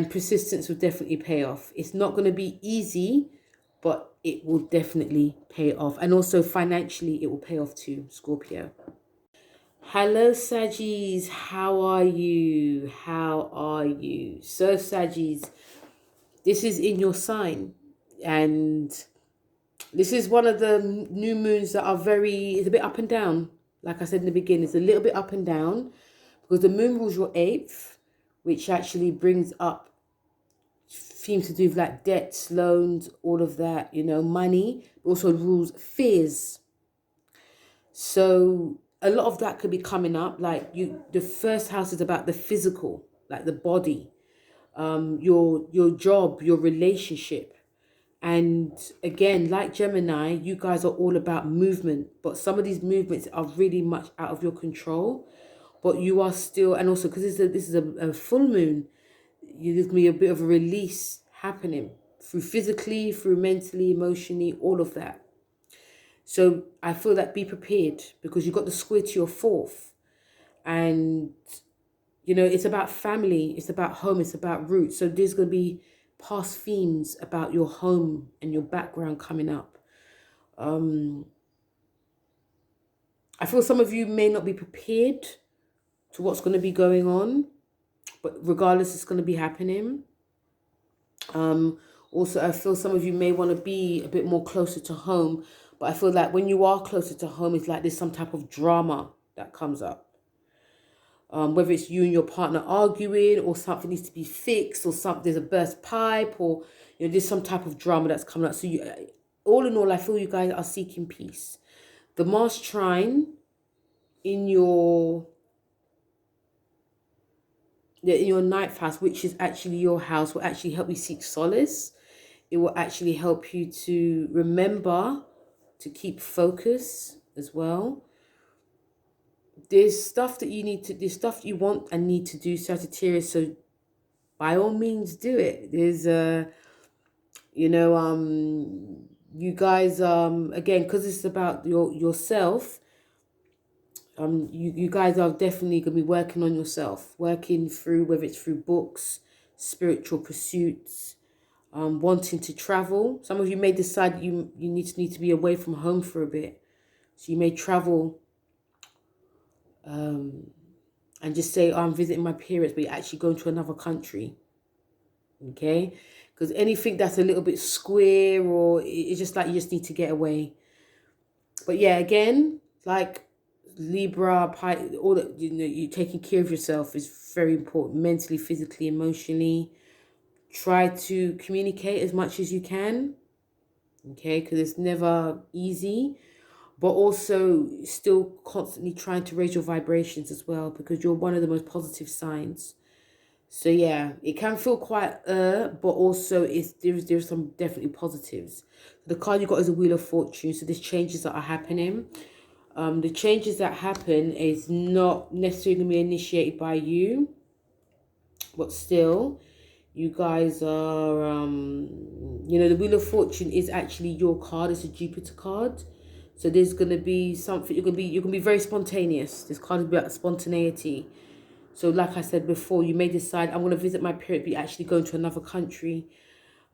persistence will definitely pay off. It's not going to be easy, but it will definitely pay off, and also financially it will pay off too, Scorpio. Hello, Saggies. How are you? How are you? So, Saggies, this is in your sign, and this is one of the new moons that are it's a bit up and down. Like I said in the beginning, it's a little bit up and down because the moon rules your eighth, which actually brings up themes to do with like debts, loans, all of that, you know, money. It also rules fears. So a lot of that could be coming up. Like the first house is about the physical, like the body, your job, your relationship. And again, like Gemini, you guys are all about movement, but some of these movements are really much out of your control. But you are still, and also because this is a full moon, there's gonna be a bit of a release happening through physically, through mentally, emotionally, all of that. So I feel that be prepared, because you've got the square to your fourth, and you know, it's about family, it's about home, it's about roots. So there's going to be past themes about your home and your background coming up. I feel some of you may not be prepared to what's going to be going on, but regardless, it's going to be happening. Also, I feel some of you may want to be a bit more closer to home, but I feel like when you are closer to home, it's like there's some type of drama that comes up. Whether it's you and your partner arguing, or something needs to be fixed, or there's a burst pipe, or you know, there's some type of drama that's coming up. So you, all in all, I feel you guys are seeking peace. The Mars trine in your ninth house, which is actually your house, will actually help you seek solace. It will actually help you to remember to keep focus as well. There's stuff there's stuff you want and need to do, Sagittarius. So by all means do it. There's you know, you guys, again, because it's about yourself, you guys are definitely going to be working on yourself, working through, whether it's through books, spiritual pursuits, wanting to travel. Some of you may decide you need to be away from home for a bit, so you may travel, and just say, oh, I'm visiting my parents, but you're actually going to another country. Okay, because anything that's a little bit square, or it's just like you just need to get away. But yeah, again, like Libra, all that, you know, you taking care of yourself is very important, mentally, physically, emotionally. Try to communicate as much as you can, okay, because it's never easy. but also still constantly trying to raise your vibrations as well, because you're one of the most positive signs. So yeah, it can feel quite but also there's some definitely positives. The card you got is a Wheel of Fortune, so there's changes that are happening. The changes that happen is not necessarily going to be initiated by you, but still, you guys are, you know, the Wheel of Fortune is actually your card. It's a Jupiter card. So there's going to be something, you're going to be very spontaneous. This card is about spontaneity. So like I said before, you may decide, I'm going to visit my parent, but actually going to another country.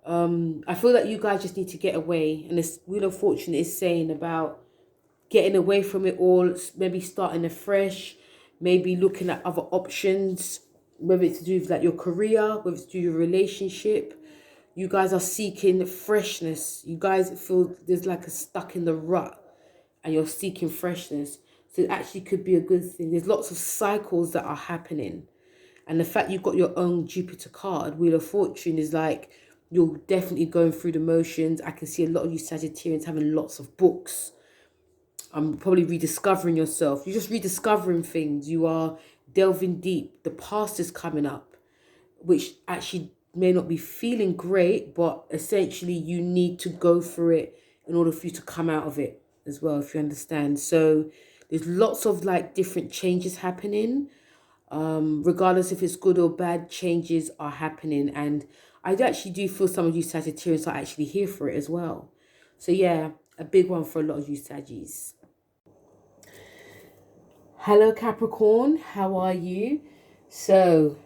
I feel that you guys just need to get away. And this Wheel of Fortune is saying about getting away from it all, maybe starting afresh, maybe looking at other options, whether it's to do with like your career, whether it's to do with your relationship. You guys are seeking freshness. You guys feel there's like a stuck in the rut and you're seeking freshness. So it actually could be a good thing. There's lots of cycles that are happening. And the fact you've got your own Jupiter card, Wheel of Fortune, is like you're definitely going through the motions. I can see a lot of you Sagittarians having lots of books. Probably rediscovering yourself. You're just rediscovering things. You are delving deep. The past is coming up, which actually may not be feeling great, but essentially you need to go through it in order for you to come out of it as well, if you understand. So there's lots of like different changes happening. Regardless if it's good or bad, changes are happening. And I actually do feel some of you Sagittarius are actually here for it as well. So yeah, a big one for a lot of you Saggies. Hello Capricorn, how are you? So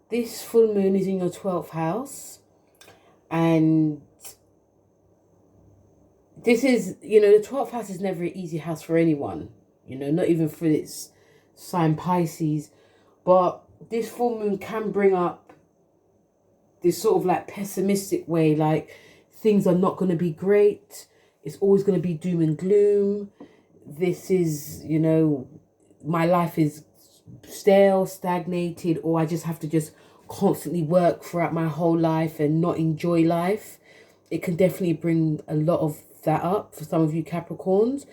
this full moon is in your 12th house, and this is, you know, the 12th house is never an easy house for anyone, you know, not even for its sign Pisces. But this full moon can bring up this sort of like pessimistic way, like things are not going to be great. It's always going to be doom and gloom. This is, you know, my life is stale, stagnated, or I just have to just constantly work throughout my whole life and not enjoy life. It can definitely bring a lot of that up for some of you Capricorns.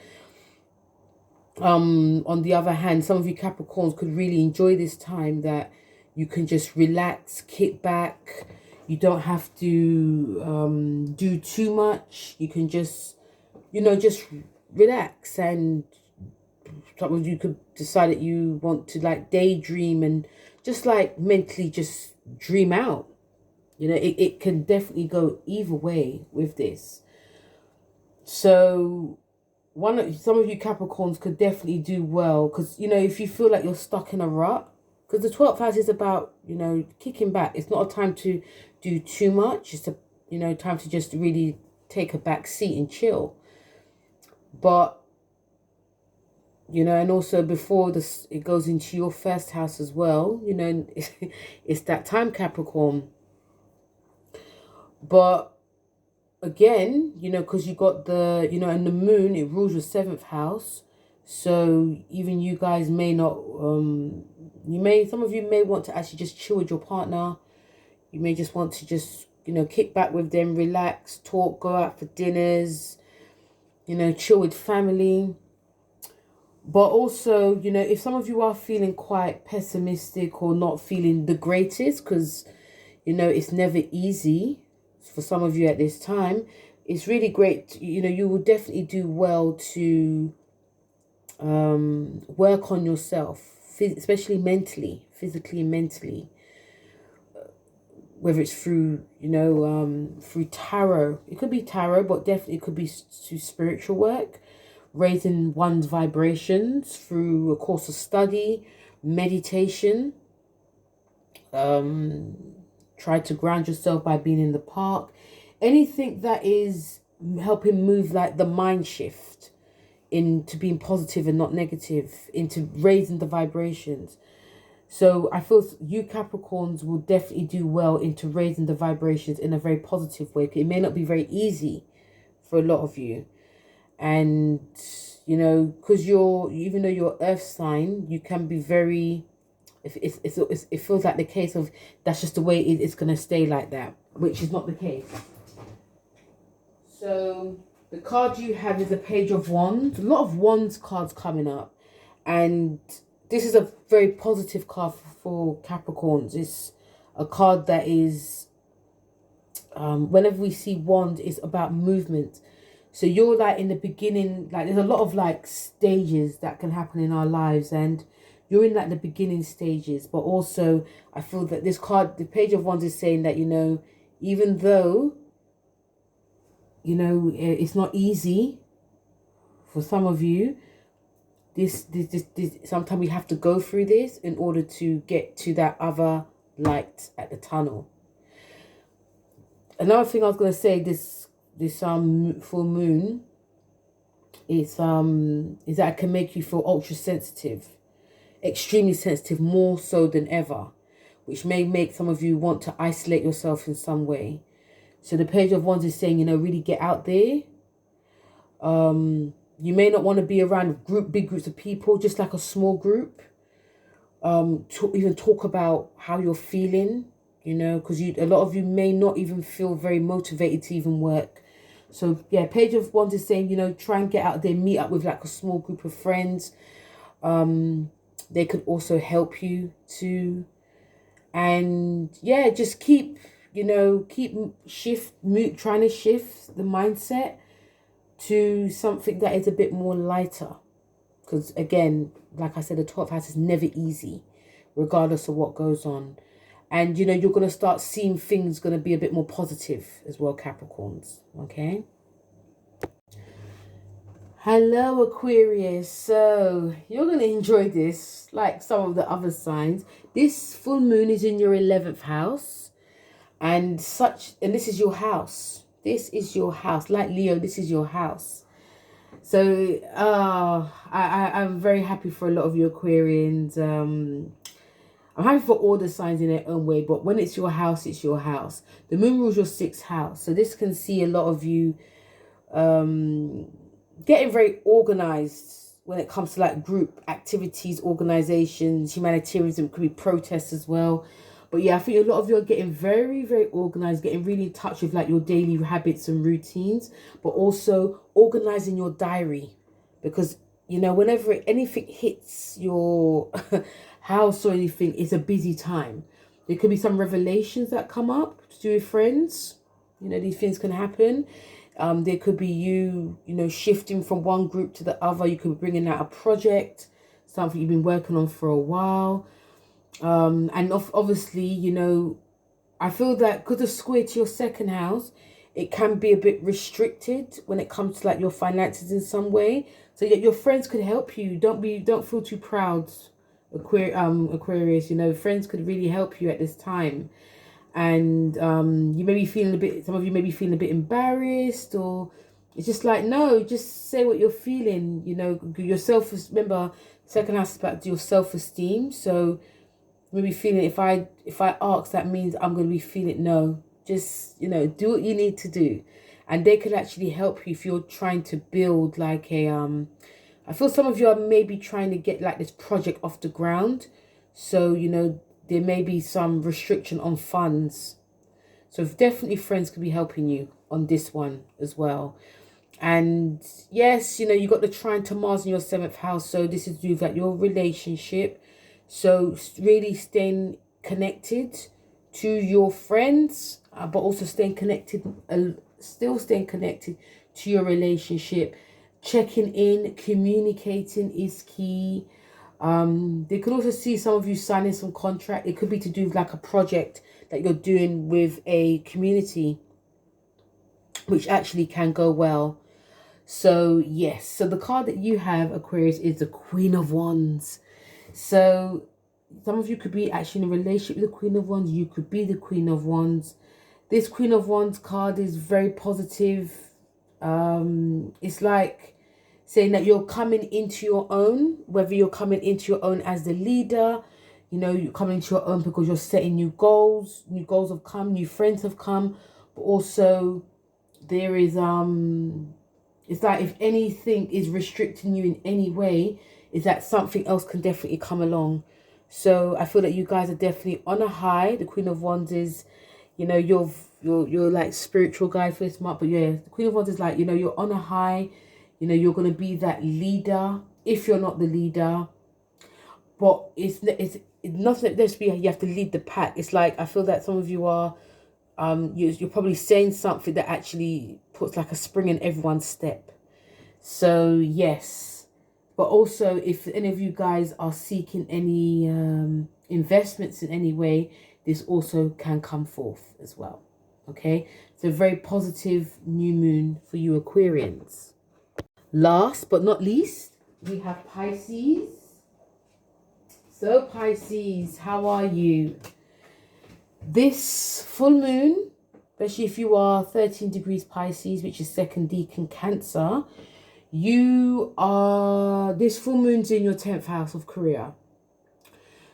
On the other hand, some of you Capricorns could really enjoy this time that you can just relax, kick back. You don't have to do too much. You can just, you know, just relax. And some of you could decide that you want to like daydream and just like mentally just dream out. You know, it can definitely go either way with this. So some of you Capricorns could definitely do well, because, you know, if you feel like you're stuck in a rut, because the 12th house is about, you know, kicking back. It's not a time to do too much. It's a, you know, time to just really take a back seat and chill. But, you know, and also before this, it goes into your first house as well. You know, it's that time, Capricorn. But again, you know, because you got the, you know, and the moon, it rules your 7th house. So even you guys may not, some of you may want to actually just chill with your partner. You may just want to just, you know, kick back with them, relax, talk, go out for dinners, you know, chill with family. But also, you know, if some of you are feeling quite pessimistic or not feeling the greatest, because, you know, it's never easy for some of you at this time, it's really great. You know, you will definitely do well to work on yourself, especially mentally, physically and mentally. Whether it's through, you know, through tarot. It could be tarot, but definitely it could be through spiritual work, raising one's vibrations through a course of study, meditation. Try to ground yourself by being in the park. Anything that is helping move like the mind shift into being positive and not negative, into raising the vibrations. So I feel you Capricorns will definitely do well into raising the vibrations in a very positive way. It may not be very easy for a lot of you. And, you know, because even though you're earth sign, you can be very, it feels like the case of that's just the way it's going to stay like that, which is not the case. So The card you have is the Page of Wands. A lot of Wands cards coming up. And this is a very positive card for Capricorns. It's a card that is, whenever we see Wands, it's about movement. So you're like in the beginning, like there's a lot of like stages that can happen in our lives. And you're in like the beginning stages. But also, I feel that this card, the Page of Wands, is saying that, you know, even though, you know, it's not easy for some of you, this sometimes we have to go through this in order to get to that other light at the tunnel. Another thing I was going to say, this full moon is that it can make you feel ultra sensitive, extremely sensitive, more so than ever, which may make some of you want to isolate yourself in some way. So the Page of Wands is saying, you know, really get out there. You may not want to be around big groups of people, just like a small group. Even talk about how you're feeling, you know, because a lot of you may not even feel very motivated to even work. So yeah, Page of Wands is saying, you know, try and get out there, meet up with like a small group of friends. They could also help you too. And yeah, just keep, you know, trying to shift the mindset to something that is a bit more lighter. Because again, like I said, the 12th house is never easy, regardless of what goes on. And, you know, you're going to start seeing things going to be a bit more positive as well, Capricorns. Okay. Hello, Aquarius. So you're going to enjoy this, like some of the other signs. This full moon is in your 11th house. And this is your house. This is your house. Like Leo, this is your house. So I'm very happy for a lot of you Aquarians. I'm happy for all the signs in their own way. But when it's your house, it's your house. The moon rules your 6th house. So this can see a lot of you getting very organized when it comes to like group activities, organizations, humanitarianism, could be protests as well. But yeah, I think a lot of you are getting very, very organized, getting really in touch with like your daily habits and routines, but also organizing your diary. Because, you know, whenever anything hits your house or anything, it's a busy time. There could be some revelations that come up to do with friends. You know, these things can happen. There could be you know, shifting from one group to the other. You could be bringing out a project, something you've been working on for a while. And obviously, you know, I feel that because of square to your 2nd house, it can be a bit restricted when it comes to like your finances in some way. So yeah, your friends could help you. Don't feel too proud, Aquarius. You know, friends could really help you at this time. And you may be feeling some of you may be feeling a bit embarrassed, or it's just like, no, just say what you're feeling. You know, remember, 2nd house is about your self-esteem. So maybe feeling, if I ask, that means I'm going to be feeling, no, just, you know, do what you need to do. And they could actually help you if you're trying to build like I feel some of you are maybe trying to get like this project off the ground. So, you know, there may be some restriction on funds. So definitely friends could be helping you on this one as well. And yes, you know, you got the trine to Mars in your 7th house. So this is to do with like your relationship. So really staying connected to your friends, but also staying connected, still staying connected to your relationship. Checking in, communicating is key. They could also see some of you signing some contract. It could be to do with like a project that you're doing with a community, which actually can go well. So yes, so the card that you have, Aquarius, is the Queen of Wands. So some of you could be actually in a relationship with the Queen of Wands. You could be the Queen of Wands. This Queen of Wands card is very positive. It's like saying that you're coming into your own, whether you're coming into your own as the leader, you know, you're coming into your own because you're setting new goals have come, new friends have come, but also there is, it's like if anything is restricting you in any way, is that something else can definitely come along. So I feel that you guys are definitely on a high. The Queen of Wands is, you know, you're like spiritual guide for this month. But yeah, the Queen of Wands is like, you know, you're on a high. You know, you're going to be that leader if you're not the leader. But it's nothing that you have to lead the pack. It's like, I feel that some of you are, you're probably saying something that actually puts like a spring in everyone's step. So yes, but also if any of you guys are seeking any investments in any way, this also can come forth as well. Okay, it's a very positive new moon for you Aquarians. Last but not least, we have Pisces. So Pisces, how are you? This full moon, especially if you are 13 degrees Pisces, which is second decan Cancer, this full moon's in your 10th house of career.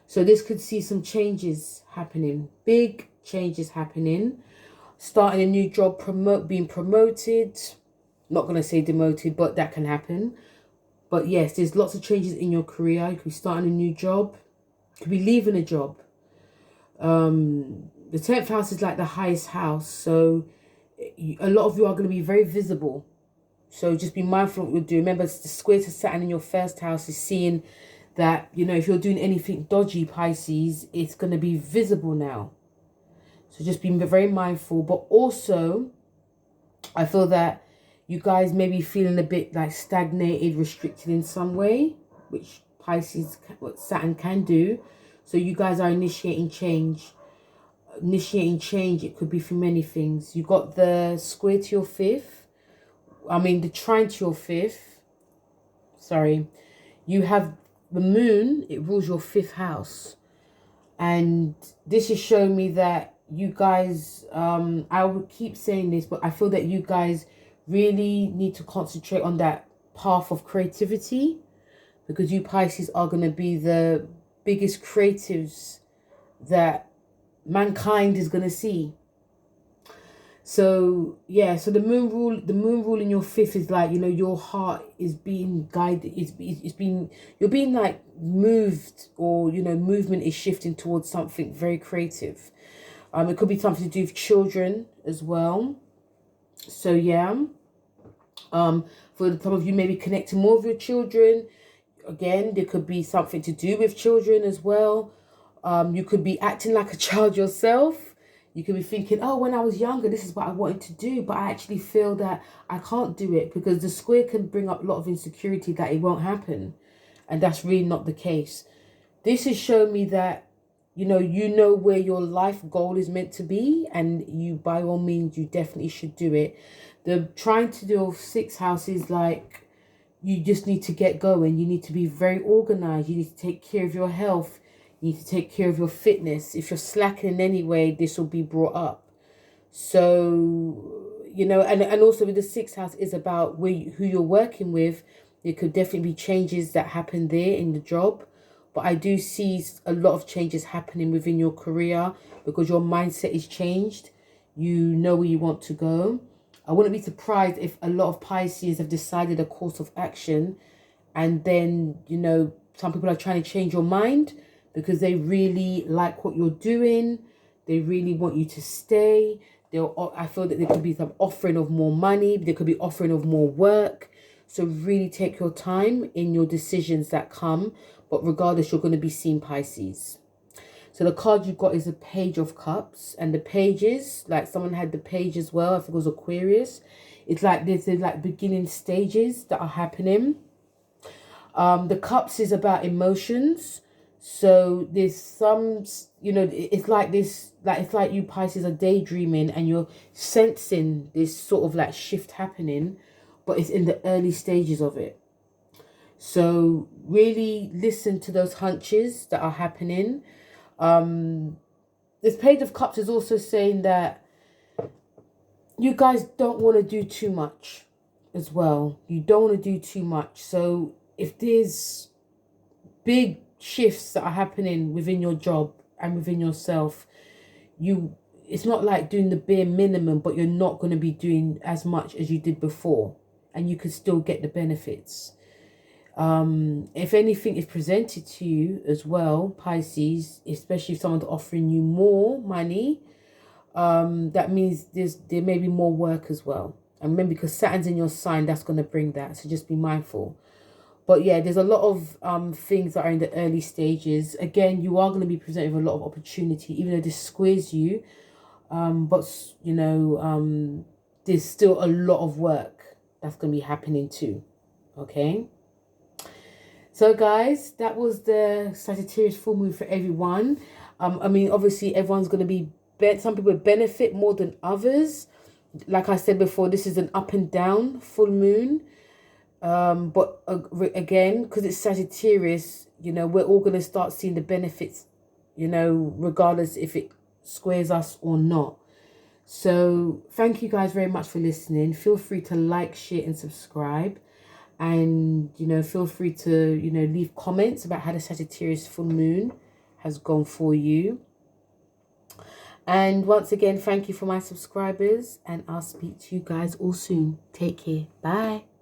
So this could see some changes happening, big changes happening, starting a new job, being promoted, not going to say demoted, but that can happen. But yes, there's lots of changes in your career. You could be starting a new job, you could be leaving a job. The 10th house is like the highest house, so a lot of you are going to be very visible. So just be mindful of what you do. Remember, the square to Saturn in your first house is seeing that, you know, if you're doing anything dodgy, Pisces, it's going to be visible now. So just be very mindful. But also, I feel that you guys may be feeling a bit like stagnated, restricted in some way, which Pisces, what Saturn can do. So you guys are initiating change. It could be for many things. You got the square to your fifth. The trine to your fifth. Sorry. You have the moon. It rules your fifth house. And this is showing me that you guys, I would keep saying this, but I feel that you guys really need to concentrate on that path of creativity, because you Pisces are going to be the biggest creatives that mankind is going to see. So yeah, so the moon rule in your fifth is like, you know, your heart is being guided, you're being like moved, or, you know, movement is shifting towards something very creative. It could be something to do with children as well. So yeah, for some of you maybe connecting more with your children. Again, there could be something to do with children as well. You could be acting like a child yourself. You could be thinking, oh, when I was younger, this is what I wanted to do, but I actually feel that I can't do it, because the square can bring up a lot of insecurity that it won't happen. And that's really not the case. This is showing me that, you know where your life goal is meant to be, and you, by all means, you definitely should do it. The trying to do 6th house is like, you just need to get going. You need to be very organized. You need to take care of your health. You need to take care of your fitness. If you're slacking in any way, this will be brought up. So, you know, and also with the 6th house is about who you're working with. There could definitely be changes that happen there in the job. But I do see a lot of changes happening within your career, because your mindset is changed. You know where you want to go. I wouldn't be surprised if a lot of Pisces have decided a course of action, and then, you know, some people are trying to change your mind because they really like what you're doing. They really want you to stay. I feel that there could be some offering of more money. There could be offering of more work. So really take your time in your decisions that come. But regardless, you're going to be seeing Pisces. So the card you've got is a Page of Cups. And the pages, like someone had the page as well. I think it was Aquarius. It's like there's like beginning stages that are happening. The Cups is about emotions. So there's some, you know, it's like this, like it's like you Pisces are daydreaming and you're sensing this sort of like shift happening, but it's in the early stages of it. So really listen to those hunches that are happening. This Page of Cups is also saying that you guys don't want to do too much as well. You don't want to do too much. So if there's big shifts that are happening within your job and within yourself, it's not like doing the bare minimum, but you're not going to be doing as much as you did before, and you can still get the benefits. If anything is presented to you as well, Pisces, especially if someone's offering you more money, that means there may be more work as well. And remember, because Saturn's in your sign, that's going to bring that. So just be mindful. But yeah, there's a lot of things that are in the early stages. Again, you are going to be presented with a lot of opportunity, even though this squares you. But, you know, there's still a lot of work that's going to be happening too. Okay. So, guys, that was the Sagittarius full moon for everyone. I mean, obviously, everyone's going to be... Some people benefit more than others. Like I said before, this is an up and down full moon. But again, because it's Sagittarius, you know, we're all going to start seeing the benefits, you know, regardless if it squares us or not. So thank you guys very much for listening. Feel free to like, share and subscribe. And, you know, feel free to, you know, leave comments about how the Sagittarius full moon has gone for you. And once again, thank you for my subscribers. And I'll speak to you guys all soon. Take care. Bye.